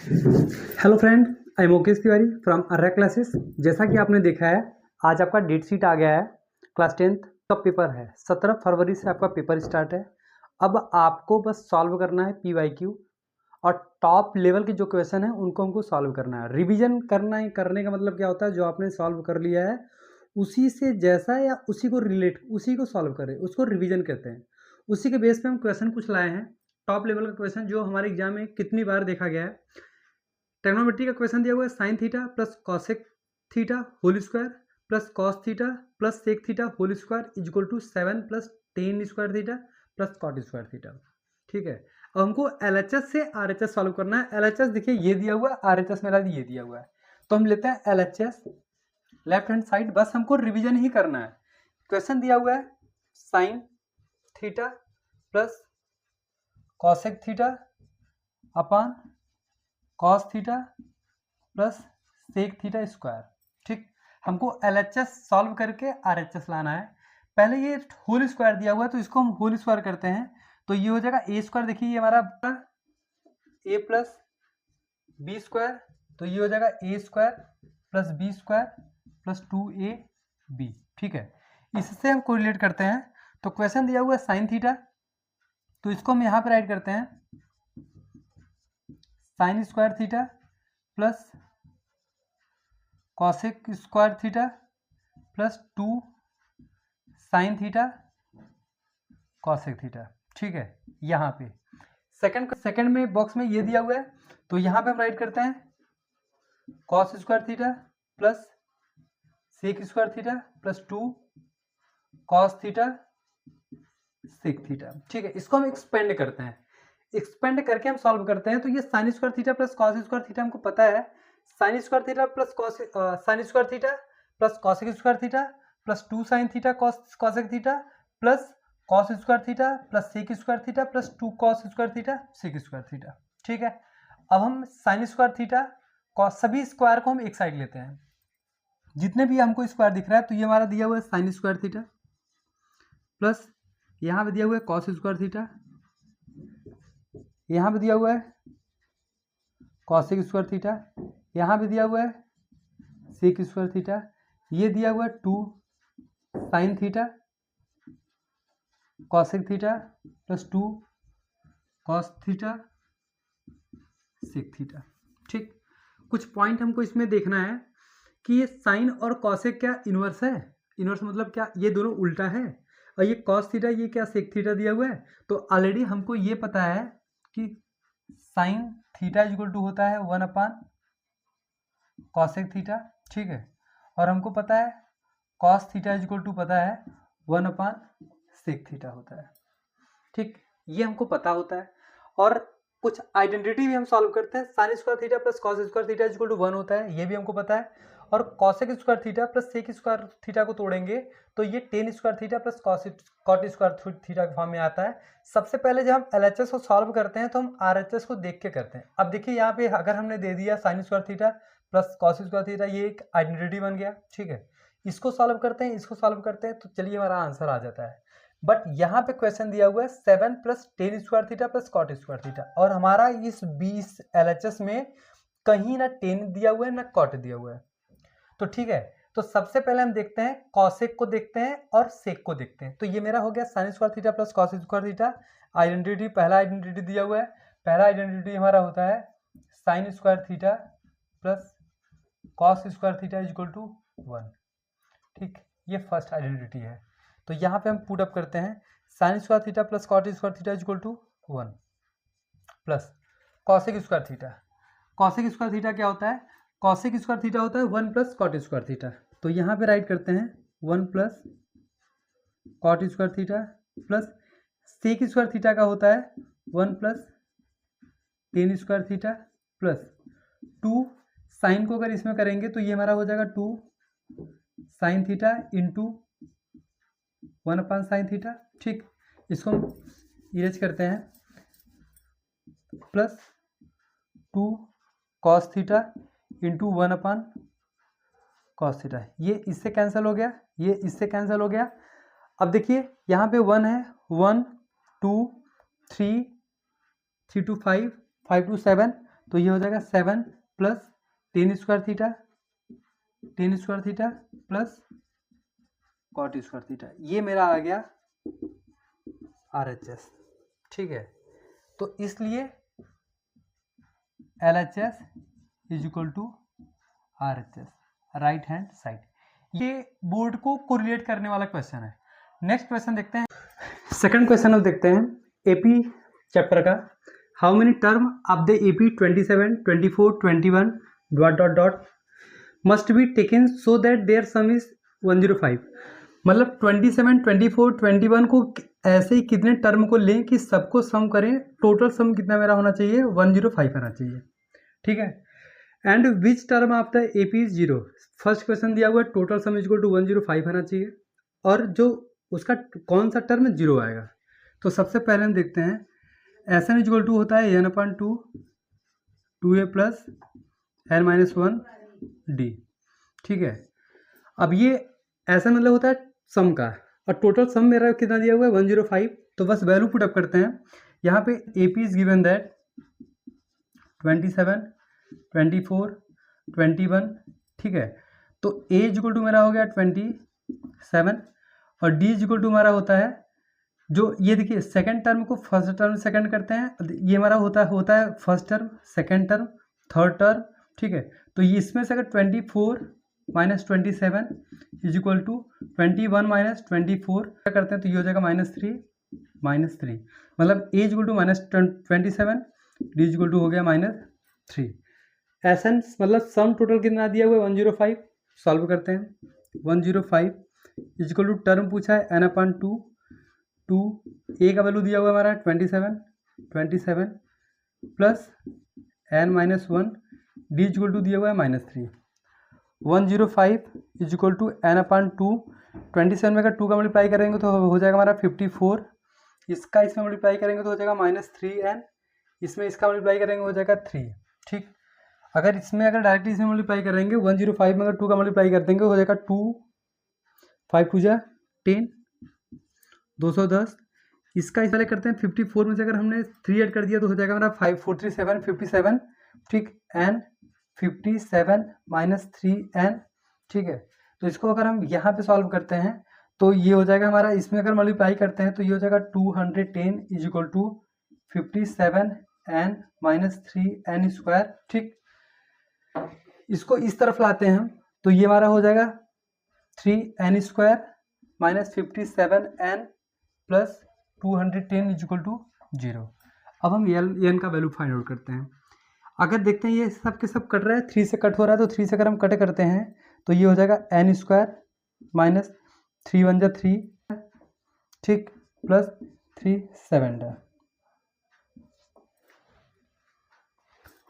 Hello friend, I am Mukesh Tiwari from Arra classes. जैसा कि आपने देखा है, आज आपका डेट शीट आ गया है। क्लास 10th का पेपर है, 17 फरवरी से आपका पेपर स्टार्ट है। अब आपको बस सॉल्व करना है PYQ और टॉप लेवल के जो क्वेश्चन है उनको हमको सॉल्व करना है। रिवीजन करने का मतलब क्या होता है, जो आपने सॉल्व कर लिया है उसी से जैसा या उसी को रिलेट उसी को सॉल्व करें, उसको रिवीजन कहते हैं। उसी के बेस पे हम क्वेश्चन कुछ लाए हैं, टॉप लेवल का क्वेश्चन जो हमारे एग्जाम में कितनी बार देखा गया है। ट्रिग्नोमेट्री का क्वेश्चन दिया हुआ है, sine theta plus cosec theta whole square plus cos theta plus sec theta whole square is equal to 7 plus tan square theta plus cot square theta. ठीक है, अब हमको LHS से RHS सॉल्व करना है। LHS देखिए ये दिया हुआ है, RHS मेरा ये दिया हुआ है, तो हम लेते हैं LHS लेफ्ट हैंड साइड। बस हमको रिवीजन ही करना है। क्वेश्चन दिया हुआ है sine theta plus cosec theta upon cos theta plus sec theta square. ठीक, हमको LHS सॉल्व करके RHS लाना है। पहले ये होल स्क्वायर दिया हुआ है तो इसको हम होल स्क्वायर करते हैं, तो ये हो जाएगा ए स्क्वायर। देखिए ये हमारा a प्लस बी स्क्वायर, तो ये हो जाएगा a square plus b square plus 2ab। ठीक है, इससे हम कोरिलेट करते हैं। तो क्वेश्चन दिया हुआ है साइन थीटा, तो इसको हम यहाँ पे राइट करते हैं sine square theta plus cosec square theta plus 2 sine theta cosec theta. ठीक है, यहाँ पे सेकंड में बॉक्स में ये दिया हुआ है, तो यहाँ पे हम राइट करते हैं cos square theta plus sec square theta plus 2 cos theta sec theta. ठीक है, इसको हम एक्सपेंड करते हैं, एक्सपेंड करके हम सॉल्व करते हैं। तो ये sine square theta plus cos square theta हमको पता है, sine square theta plus sine square theta plus cosec square theta plus 2 sine theta cosec theta plus cos square theta plus sec square theta plus 2 cos square theta sec square theta. ठीक है, अब हम sine square theta cos सभी square को हम एक side लेते हैं, जितने भी हमको स्क्वायर दिख रहा है। तो ये हमारा दिया हुआ है साइन स्क्वायर थीटा प्लस यहाँ पे दिया हुआ है कॉस स्क्वायर थीटा, यहाँ पे दिया हुआ है कॉसेक स्क्वायर थीटा, यहाँ पे दिया हुआ है सेक स्क्वायर थीटा, ये दिया हुआ है 2 sine theta cosec theta plus 2 cos theta sec theta. ठीक, कुछ पॉइंट हमको इसमें देखना है कि ये साइन और कॉसेक क्या इन्वर्स है। इन्वर्स मतलब क्या, ये दोनों उल्टा है। और ये कॉस थीटा, ये क्या सेक थीटा दिया हुआ है। तो ऑलरेडी हमको ये पता है कि sine theta is equal to होता है 1 अपान कॉसेक थीटा। ठीक है, और हमको पता है cos theta is equal to पता है 1 अपान सेक थीटा होता है। ठीक, ये हमको पता होता है। और कुछ आइडेंटिटी भी हम सॉल्व करते हैं। Sine square theta plus cos square theta is equal to 1 होता है, ये भी हमको पता है। और cosec square theta plus sec square theta को तोड़ेंगे तो ये tan square theta plus cot square theta के फॉर्म में आता है। सबसे पहले जब हम LHS को सॉल्व करते हैं तो हम RHS को देख के करते हैं। अब देखिए यहाँ पे अगर हमने दे दिया sign square theta plus cos square theta, ये एक आइडेंटिटी बन गया। ठीक है, इसको सॉल्व करते हैं, इसको सॉल्व करते हैं, तो चलिए हमारा आंसर आ जाता है। बट यहाँ पे क्वेश्चन दिया हुआ है 7 plus tan square theta plus cot square theta, और हमारा इस 20 LHS में कहीं ना टेन दिया हुआ है ना कॉट दिया हुआ है। तो ठीक है, तो सबसे पहले हम देखते हैं कॉसेक को देखते हैं और सेक को देखते हैं। तो ये मेरा हो गया sine square theta plus cos square theta. Identity, पहला आइडेंटिटी दिया हुआ है, पहला आइडेंटिटी हमारा होता है sine square theta plus cos square theta is equal to 1। ठीक, ये फर्स्ट आइडेंटिटी है। तो यहाँ पे हम पुट अप करते हैं sine square theta plus cot square theta is equal to 1 plus cosec square theta. Cosec square theta क्या होता है, कॉसेक स्क्वायर थीटा होता है 1 प्लस कॉट स्क्वायर थीटा। तो यहाँ पे राइट करते हैं 1 plus cot square theta plus sec square theta का होता है 1 plus tan square theta plus 2 sine को अगर इसमें करेंगे तो ये हमारा हो जाएगा 2 साइन थीटा इंटू 1 अपान साइन थीटा। ठीक, इसको हम इरेज करते हैं प्लस 2 कॉस थीटा इंटू 1 अपान कॉस थीटा। ये इससे कैंसिल हो गया, ये इससे कैंसिल हो गया। अब देखिए यहाँ पे 1 है, 1 2 3 3 to 5 5 to 7, तो ये हो जाएगा 7 plus tan square theta plus cot square theta, ये मेरा आ गया RHS। ठीक है, तो इसलिए LHS is equal to RHS, right hand side. ये बोर्ड को कोरिलेट करने वाला क्वेश्चन है। नेक्स्ट क्वेश्चन देखते हैं। सेकंड क्वेश्चन हम देखते हैं AP चैप्टर का। How many term of the AP 27, 24, 21 dot dot dot must be taken so that their sum is 105। मतलब 27, 24, 21 को ऐसे ही कितने टर्म को लें कि सबको सम करें, टोटल सम कितना मेरा होना चाहिए, 105 आना चाहिए। ठीक है, and which term of the AP is 0। First question दिया हुआ है total sum is equal to 105 आना चाहिए, और जो उसका कौन सा टर्म 0 आएगा। तो सबसे पहले हम देखते हैं SN इज इक्वल टू होता है n/2 2a plus n-1 d। ठीक है, अब ये ऐसा मतलब होता है सम का, और टोटल सम मेरा कितना दिया हुआ है 105। तो बस वैल्यू पुट अप करते हैं। यहाँ पे AP इज गिवन दैट 27, 24, 21। ठीक है, तो A इज इक्वल टू मेरा हो गया 27, और D इज इक्वल टू हमारा होता है, जो ये देखिए सेकंड टर्म को फर्स्ट टर्म सेकंड करते हैं, ये हमारा होता है first term, second term, third term. ठीक है, तो ये इसमें से अगर 24 minus 27 is equal to 21 minus 24 क्या करते हैं, तो ये हो जाएगा -3, मतलब A is equal to -27, D is equal to हो गया -3। SN मतलब सम टोटल कितना दिया हुआ है 105। सॉल्व करते हैं। 105 इज इक्वल टू टर्म पूछा है n/2 2, A का वैल्यू दिया हुआ है हमारा 27 plus n-1, D is equal to दिया हुआ है -3। 105 इज इक्वल टू n/2, 27 में अगर 2 का मल्टीप्लाई करेंगे तो हो जाएगा हमारा 54, इसका इसमें मल्टीप्लाई करेंगे तो हो जाएगा -3n, इसमें इसका मल्टीप्लाई करेंगे हो जाएगा 3। ठीक, अगर डायरेक्टली इसमें मल्टीप्लाई करेंगे 105 में अगर 2 का मल्टीप्लाई कर देंगे हो जाएगा 2 5 2 10 210। इसका इस वाले करते हैं 54 में से अगर हमने 3 ऐड कर दिया तो हो जाएगा हमारा 5437 57। ठीक, n 57 माइनस 3n। ठीक है, तो इसको अगर हम यहाँ पे सॉल्व करते हैं तो ये हो जाएगा हमारा, इसमें अगर मल्टीप्लाई करते हैं तो ये हो जाएगा 210 is equal to 57n minus 3n square. ठीक, इसको इस तरफ लाते हैं तो ये हमारा हो जाएगा 3n square minus 57n plus 210 is equal to 0। अब हम n का वैल्यू फाइंड आउट करते हैं। अगर देखते हैं ये सब के सब कट रहा है, 3 से कट हो रहा है, तो 3 से अगर हम कट करते हैं तो ये हो जाएगा n स्क्वायर माइनस 3 1 जा 3, ठीक, प्लस 3 7 डा।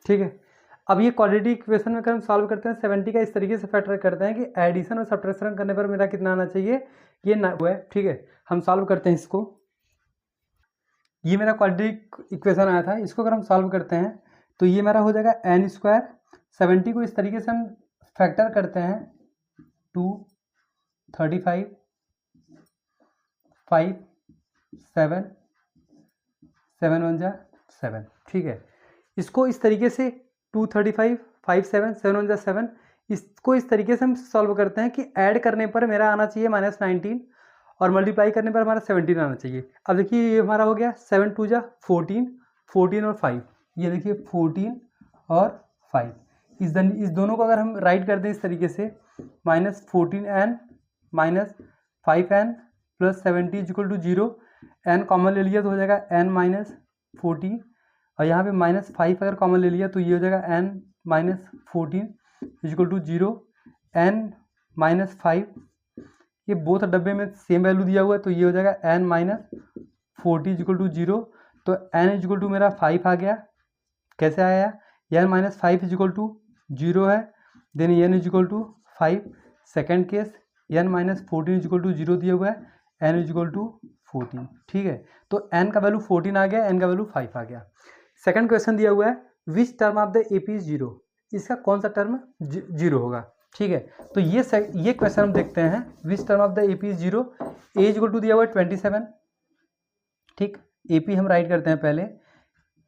ठीक है, अब ये क्वाड्रेटिक इक्वेशन में अगर हम सॉल्व करते हैं 70 का इस तरीके से फैक्टर करते हैं कि एडिशन और सब्ट्रैक्शन करने पर मेरा कितना आना चाहिए, ये ना हुआ है। ठीक है, हम सॉल्व करते हैं इसको। ये मेरा क्वाड्रेटिक इक्वेशन आया था, इसको अगर हम सॉल्व करते हैं तो ये मेरा हो जाएगा n स्क्वायर। 70 को इस तरीके से हम फैक्टर करते हैं 2 35 5 7 7 1 जा 7। ठीक है, इसको इस तरीके से 2 35 5 7 7 1 जा 7, इसको इस तरीके से हम सॉल्व करते हैं कि ऐड करने पर मेरा आना चाहिए -19 और मल्टीप्लाई करने पर हमारा 17 आना चाहिए। अब देखिए ये हमारा हो गया 7 2 जा 14 14 और 5, ये देखिए 14 और 5, इस दोनों को अगर हम राइट कर दें इस तरीके से -14n minus 5n plus 70 equal to 0, n common ले लिया तो हो जाएगा n माइनस 14, और यहाँ पे -5 अगर कॉमन ले लिया तो ये हो जाएगा n minus 14 equal to 0, n minus 5, ये बोथ डब्बे में सेम वैल्यू दिया हुआ है तो ये हो जाएगा n माइनस 40 इक्वल टू 0, तो n इक्वल टू मेरा 5 आ गया। कैसे आया, n माइनस 5 इक्वल टू 0 है, then n equal to 5। Second case n minus 14 equal to 0 दिया हुआ है, n इक्वल टू 14। ठीक है, तो n का वैल्यू 14 आ गया, n का वैल्यू 5 आ गया। सेकंड क्वेश्चन दिया हुआ है विच term of the AP is 0, इसका कौन सा टर्म 0 होगा। ठीक है, तो ये क्वेश्चन हम देखते हैं। Which term of the AP is 0, a equal to दिया हुआ है 27। ठीक, AP हम राइट करते हैं पहले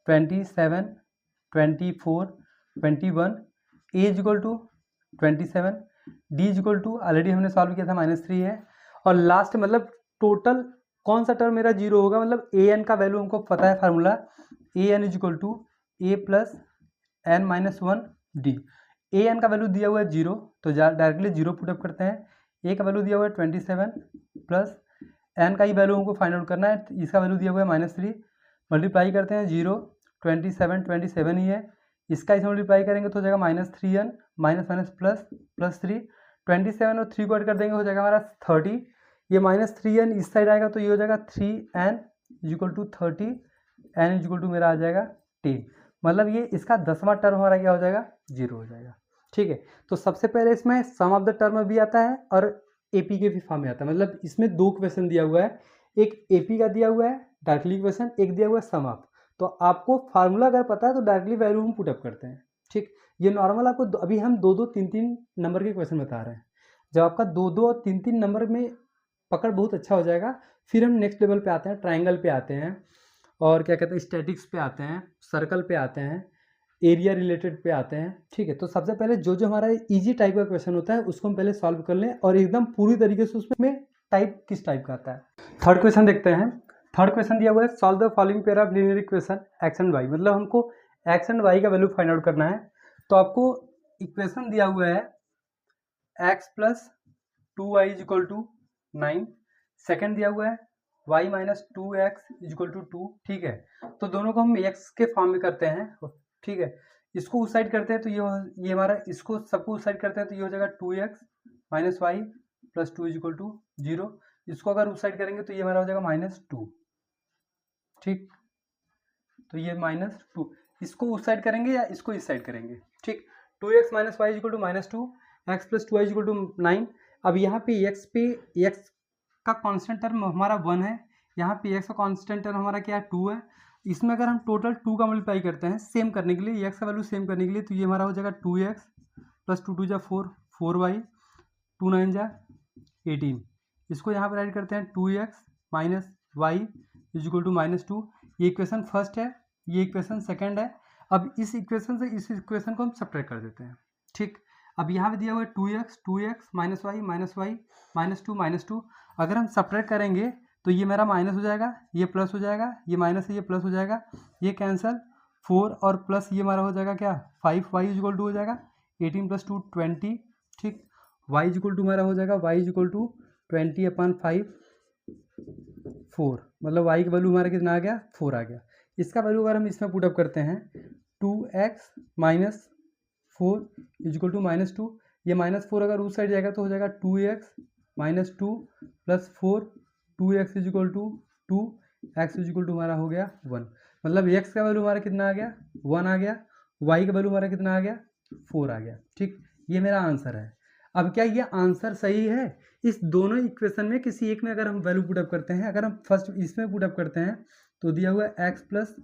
27 24, 21, a is equal to 27, d is equal to already हमने सॉल्व किया था -3 है, और लास्ट मतलब टोटल कौन सा टर्म मेरा जीरो होगा, मतलब ए एन का वैल्यू हमको पता है formula, a n is equal to a plus n minus 1 d. A n का वैल्यू दिया हुआ है 0, तो डायरेक्टली 0 पुटअप करते हैं। ए का वैल्यू दिया हुआ है 27 प्लस एन का ही वैल्यू हमको फाइंड आउट करना है, इसका वैल्यू दिया हुआ है -3, मल्टीप्लाई करते हैं 0, 27 ही है, इसका इसे मल्टीप्लाई करेंगे तो हो जाएगा -3n माइनस प्लस 3, 27 और 3 को ऐड कर देंगे हो जाएगा हमारा 30, ये -3n इस साइड आएगा तो ये हो जाएगा 3n equal to 30, n equal to मेरा आ जाएगा 10, मतलब ये इसका 10वां टर्म हमारा क्या हो जाएगा, 0 हो जाएगा। ठीक है, तो सबसे पहले इसमें सम ऑफ द टर्म भी आता है और एपी के भी फॉर्म में आता है, मतलब इसमें 2 क्वेश्चन दिया हुआ है, एक एपी का दिया हुआ है डायरेक्टली क्वेश्चन, एक दिया हुआ है सम ऑफ। तो आपको फार्मूला अगर पता है तो डायरेक्टली वैल्यू हम पुटअप करते हैं। ठीक, ये नॉर्मल आपको अभी हम 2-2, 3-3 नंबर के क्वेश्चन बता रहे हैं, जब आपका 2-2 और 3-3 नंबर में पकड़ बहुत अच्छा हो जाएगा, फिर हम नेक्स्ट लेवल पे आते हैं, ट्राइंगल पे आते हैं, और क्या कहते हैं स्टैटिक्स पे आते हैं, सर्कल पे आते हैं, एरिया रिलेटेड पे आते हैं। ठीक है, तो सबसे पहले जो जो हमारा इजी टाइप का क्वेश्चन होता है उसको हम पहले सॉल्व कर लें, और एकदम पूरी तरीके से उसमें टाइप किस टाइप का आता है। थर्ड क्वेश्चन देखते हैं। थर्ड क्वेश्चन दिया हुआ है solve the following pair of linear equation x and y, मतलब हमको एक्स एंड वाई का वैल्यू फाइंड आउट करना है। तो आपको इक्वेशन दिया हुआ है x plus 2y is equal to 9, second दिया हुआ है y minus 2x is equal to 2। ठीक है, तो दोनों को हम x के फॉर्म में करते हैं। ठीक है, इसको उस साइड करते हैं तो ये हमारा, इसको सबको उस साइड करते हैं तो ये हो जाएगा 2x minus y plus 2 is equal to 0, इसको अगर उस साइड करेंगे तो ये हमारा हो जाएगा -2। ठीक, तो ये -2, इसको उस साइड करेंगे या इसको इस साइड करेंगे। ठीक, 2x minus y equal to -2, x plus 2y equal to 9। अब यहाँ पे x का कांस्टेंट टर्म हमारा 1 है, यहाँ पे x का कांस्टेंट टर्म हमारा क्या है 2 है। इसमें अगर हम टोटल 2 का मल्टीप्लाई करते हैं सेम करने के लिए, x का वैल्यू सेम करने के लिए, तो ये हमारा हो जाएगा 2x प्लस 2 2 जा 4, 4y, 2 9 जा 18, इसको यहाँ पर ऐड करते हैं 2x minus y is equal to -2। ये इक्वेशन फर्स्ट है, ये इक्वेशन सेकेंड है। अब इस इक्वेशन से इस इक्वेशन को हम सब्ट्रैक्ट कर देते हैं। ठीक, अब यहाँ पे दिया हुआ है 2x माइनस वाई -2, अगर हम सब्ट्रैक्ट करेंगे तो ये मेरा माइनस हो जाएगा, ये प्लस हो जाएगा, ये माइनस है ये प्लस हो जाएगा, ये कैंसिल, 4 और प्लस ये हमारा हो जाएगा क्या 5y इज इक्वल टू हो जाएगा 18 प्लस 2 20। ठीक, y इज इक्वल टू हमारा हो जाएगा y इज इक्वल टू 20/5 4, मतलब y का वैल्यू हमारा कितना आ गया 4 आ गया। इसका वैल्यू अगर हम इसमें पुटअप करते हैं 2x minus 4 is equal to -2, ये -4 अगर उस साइड जाएगा तो हो जाएगा 2x minus 2 plus 4, 2x is equal to 2, x is equal to हमारा हो गया 1, मतलब x का वैल्यू हमारा कितना आ गया 1 आ गया, y का वैल्यू हमारा कितना आ गया 4 आ गया। ठीक, ये मेरा आंसर है। अब क्या ये आंसर सही है? इस दोनों इक्वेशन में किसी एक में अगर हम वैल्यू पुटअप करते हैं, अगर हम फर्स्ट इसमें पुटअप करते हैं तो दिया हुआ है x plus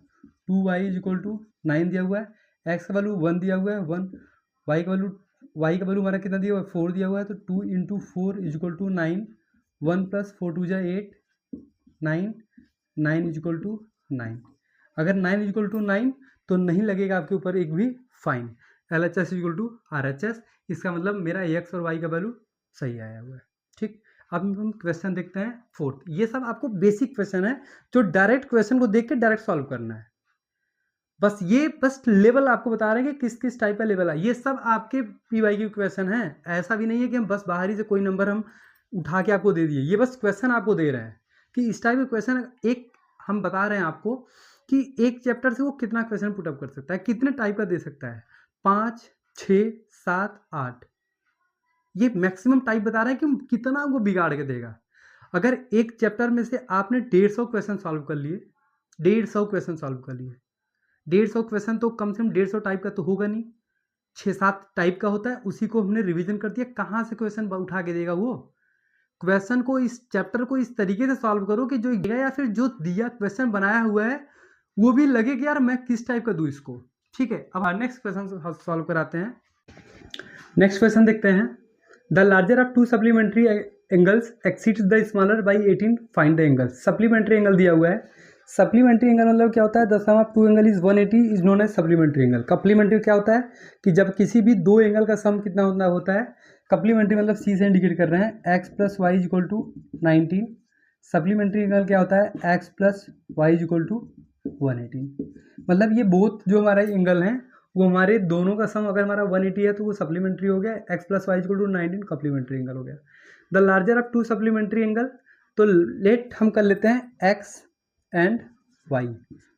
2y is equal to 9 दिया हुआ है, x का वैल्यू 1 दिया हुआ है 1, y का वैल्यू हमारा कितना दिया हुआ है 4 दिया हुआ है, तो 2 into 4 is equal to 9, 1 plus 4 2 जा 8, 9 इज इक्वल टू 9। अगर 9 इज इक्वल टू 9 तो नहीं लगेगा आपके ऊपर एक भी fine, LHS is equal to RHS, इसका मतलब मेरा x और y का वैल्यू सही आया हुआ है। ठीक, अब हम क्वेश्चन देखते हैं फोर्थ। ये सब आपको बेसिक क्वेश्चन है जो डायरेक्ट क्वेश्चन को देख के डायरेक्ट सॉल्व करना है, बस लेवल आपको बता रहे हैं कि किस किस टाइप का लेवल है। ये सब आपके PY के क्वेश्चन हैं, ऐसा भी नहीं है कि हम बस बाहरी से कोई नंबर हम उठा के आपको दे दिए, ये बस क्वेश्चन आपको दे रहे हैं कि इस टाइप के क्वेश्चन एक हम बता रहे हैं आपको कि एक चैप्टर से वो कितना क्वेश्चन पुटअप कर सकता है, कितने टाइप का दे सकता है, 5 6 7 8, ये मैक्सिमम टाइप बता रहे हैं कि कितना वो बिगाड़ के देगा। अगर एक चैप्टर में से आपने 150 क्वेश्चन सॉल्व कर लिए, 150 क्वेश्चन सॉल्व कर लिए, 150 क्वेश्चन तो कम से कम 150 टाइप का तो होगा नहीं, 6-7 टाइप का होता है, उसी को हमने रिवीजन कर दिया। कहाँ से क्वेश्चन उठा के देगा वो? क्वेश्चन को इस चैप्टर को इस तरीके से सॉल्व करो कि जो दिया या फिर जो दिया क्वेश्चन बनाया हुआ है वो भी लगे कि यार मैं किस टाइप का दूँ इसको। ठीक है, अब नेक्स्ट क्वेश्चन सॉल्व कराते हैं। नेक्स्ट क्वेश्चन देखते हैं, the larger of 2 supplementary angles exceeds the smaller by 18, find the angle. Supplementary angle दिया हुआ है, सप्लीमेंट्री एंगल मतलब क्या होता है, the sum of two angle is 180 is known as supplementary angle. Complementary क्या होता है कि जब किसी भी दो एंगल का सम कितना होता है। कप्लीमेंट्री मतलब सी से इंडिकेट कर रहे हैं, x plus y is equal to 19। Supplementary angle क्या होता है, x plus y is equal to 180। मतलब ये बोथ जो हमारे एंगल हैं वो हमारे दोनों का सम अगर हमारा 180 है तो वो सप्लीमेंट्री हो गया, x plus y is equal to 19 complementary angle हो गया। The larger of two supplementary angle, तो लेट हम कर लेते हैं एक्स एंड वाई।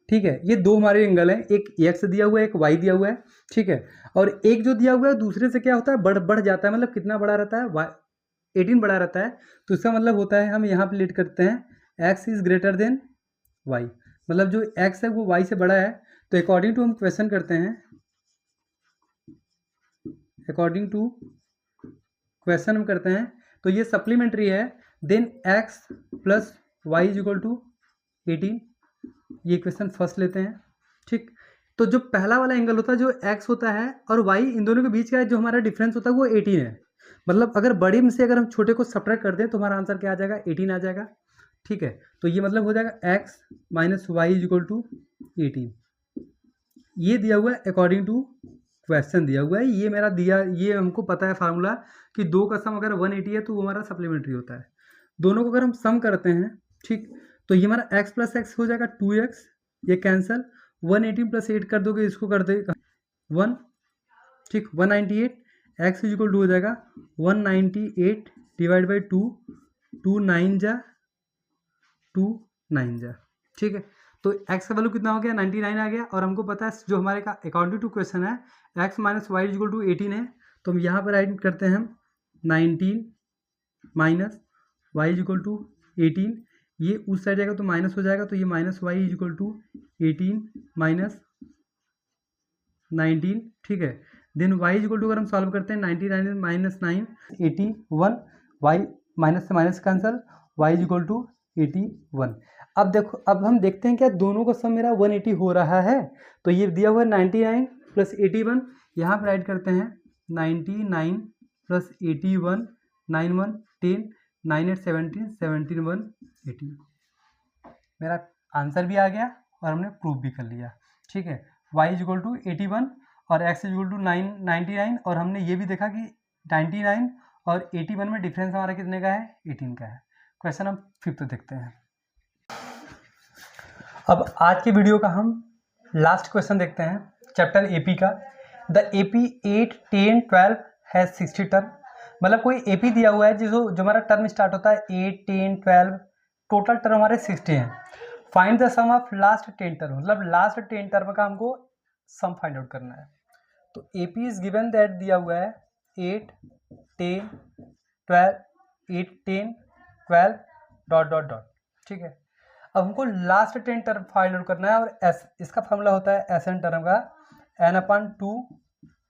ठीक है, ये दो हमारे एंगल हैं, एक एक्स दिया हुआ है, एक वाई दिया हुआ है। ठीक है, और एक जो दिया हुआ है दूसरे से क्या होता है, बढ़ जाता है। मतलब कितना बड़ा रहता है, 18 बड़ा रहता है। तो इसका मतलब होता है हम यहाँ पे लेट करते हैं x is greater than y, मतलब जो एक्स है वो वाई से बड़ा है। तो अकॉर्डिंग टू हम क्वेश्चन करते हैं, अकॉर्डिंग टू क्वेश्चन हम करते हैं तो ये सप्लीमेंट्री है। Then x plus y is equal to 18, ये क्वेश्चन फर्स्ट लेते हैं। ठीक, तो जो पहला वाला एंगल होता है जो एक्स होता है और वाई, इन दोनों के बीच का जो हमारा डिफरेंस होता है वो 18 है। मतलब अगर बड़े में से अगर हम छोटे को सब्ट्रैक्ट कर दें तो हमारा आंसर क्या आ जाएगा, 18 आ जाएगा। ठीक है, तो ये मतलब हो जाएगा x minus y is equal to 18। ये दिया हुआ है अकॉर्डिंग टू क्वेश्चन दिया हुआ है, ये मेरा दिया, ये हमको पता है फार्मूला कि दो का सम अगर 180 है तो वो हमारा सप्लीमेंट्री होता है। दोनों को अगर हम सम करते हैं, ठीक, तो ये हमारा x प्लस एक्स हो जाएगा 2x, ये कैंसल, 118 प्लस 8 कर दोगे, इसको कर देगा 1, ठीक, 198, x इज इक्वल टू हो जाएगा 198 डिवाइड बाई 2, 2 9 जा 2 9 जा। ठीक है, तो x का वैल्यू कितना हो गया, 99 आ गया। और हमको पता है जो हमारे का अकॉर्डिंग टू क्वेश्चन है x minus y is equal to 18 है, तो हम यहाँ पर राइट करते हैं हम 19 minus y is equal to 18, ये उस साइड जाएगा तो माइनस हो जाएगा, तो ये minus y is equal to 18 minus 19। ठीक है, then y is equal to अगर हम सॉल्व करते हैं 99 माइनस 9 81, वाई माइनस से minus cancel, y is equal to 81। अब देखो, अब हम देखते हैं क्या दोनों का सम मेरा 180 हो रहा है। तो ये दिया हुआ है 99 प्लस 81, यहाँ पर ऐड करते हैं 99 प्लस 81, 9 1 10, 9 8 17, 17 1 18। मेरा आंसर भी आ गया और हमने प्रूव भी कर लिया। ठीक है, y इज इक्वल टू 81 और x इज इक्वल टू 99, और हमने ये भी देखा कि 99 और 81 में डिफरेंस हमारा कितने का है, 18 का है। क्वेश्चन हम 5th देखते हैं। अब आज के वीडियो का हम लास्ट क्वेश्चन देखते हैं, चैप्टर एपी का। The AP 8 10 12 has 60 term. मतलब कोई एपी दिया हुआ है जो हमारा टर्म स्टार्ट होता है 8 10 12, टोटल टर्म हमारे 60 हैं। Find the sum of last 10 term, मतलब लास्ट 10 टर्म का हमको सम फाइंड आउट करना है। तो एपी इज गिवन दैट दिया हुआ है 8 10 12, 8 10 12 डॉट डॉट डॉट। ठीक है, अब हमको लास्ट 10 टर्म फाइंड आउट करना है, और एस इसका फॉर्मूला होता है एस एन टर्म का n/2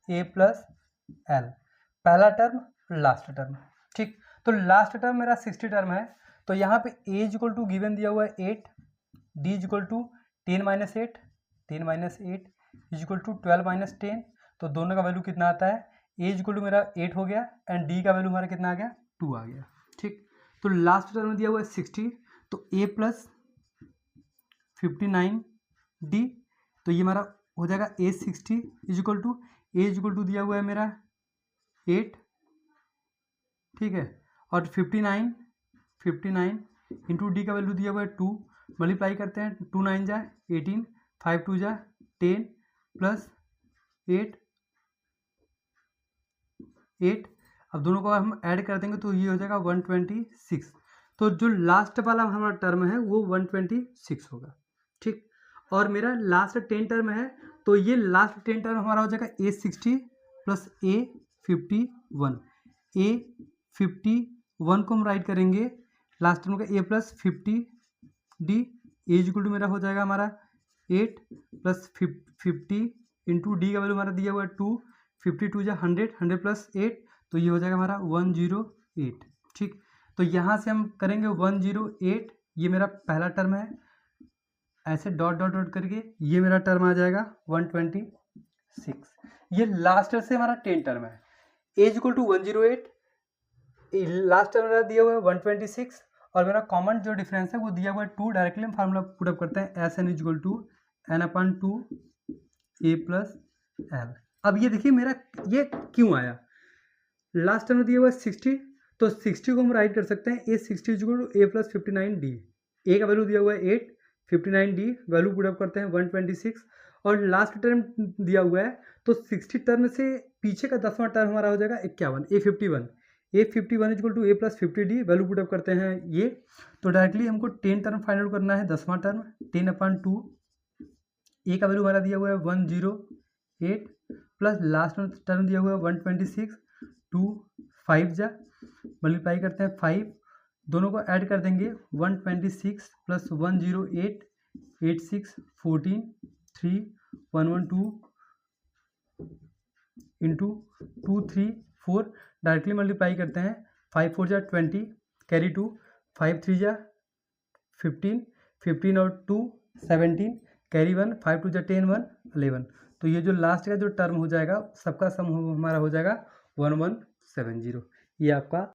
a प्लस एल, पहला टर्म लास्ट टर्म। ठीक, तो लास्ट टर्म मेरा 60 टर्म है, तो यहाँ पे a is equal to given दिया हुआ है 8, d is equal to 10 minus 8, 10 minus 8 is equal to 12 minus 10, तो दोनों का वैल्यू कितना आता है, a इज इक्वल टू मेरा 8 हो गया एंड d का वैल्यू हमारा कितना आ गया, 2 आ गया। ठीक, तो लास्ट टर्म दिया हुआ है 60, तो a प्लस 59 d, तो ये हमारा हो जाएगा a 60 is equal to a is equal to दिया हुआ है मेरा 8, ठीक है, और 59 इंटू डी का वैल्यू दिया हुआ है 2, मल्टीप्लाई करते हैं, 2 9 जा 18, 5 2 जा 10 प्लस 8, अब दोनों को हम ऐड कर देंगे तो ये हो जाएगा 126। तो जो लास्ट वाला हमारा टर्म है वो 126 होगा। ठीक, और मेरा लास्ट 10 टर्म है, तो ये लास्ट 10 टर्म हमारा हो जाएगा a 60 प्लस a 51, a 51 को हम राइट करेंगे लास्ट टर्म का a plus 50 d, a is equal to मेरा हो जाएगा हमारा 8 प्लस 50 इंटू डी का वैल्यू हमारा दिया हुआ है 2, 52 जा 100, 100 प्लस 8, तो ये हो जाएगा हमारा 108। ठीक, तो यहाँ से हम करेंगे 108, ये मेरा पहला टर्म है, ऐसे डॉट डॉट डॉट करके ये मेरा टर्म आ जाएगा 126। ये लास्ट से हमारा 10 टर्म है, a is equal to 108, last term मेरा दिया हुआ है 126 और मेरा कॉमन जो डिफरेंस है वो दिया हुआ है 2। डायरेक्टली हम फार्मूला पुटअप करते हैं s n is equal to n/2 a plus l. अब ये देखिए मेरा ये क्यों आया, लास्ट टाइम दिया हुआ है 60, तो 60 को हम राइट कर सकते हैं A60 is equal to a plus 59d। A का वैल्यू दिया हुआ है 8, 59d वैल्यू पुटअप करते हैं 126, और लास्ट टर्म दिया हुआ है तो 60 टर्म से पीछे का 10वां टर्म हमारा हो जाएगा 51, A51 इजल टू a प्लस 50d वैल्यू पुटअप करते हैं ये। तो डायरेक्टली हमको 10 टर्म फाइंड आउट करना है, 10वां टर्म 10/2, ए का वैल्यू हमारा दिया हुआ है 108 प्लस लास्ट टर्म दिया हुआ है 126, 2 5 जा मल्टीप्लाई करते हैं 5, दोनों को ऐड कर देंगे 126 प्लस 108 86 14 3 112 इंटू 2 3 4, डायरेक्टली मल्टीप्लाई करते हैं 5 4 जा 20 कैरी 2, 5 3 जा 15 15 और 2 17 कैरी 1, 5 2 जा 10 1 11। तो ये जो लास्ट का जो टर्म हो जाएगा सबका सम हमारा हो जाएगा 1170। ये आपका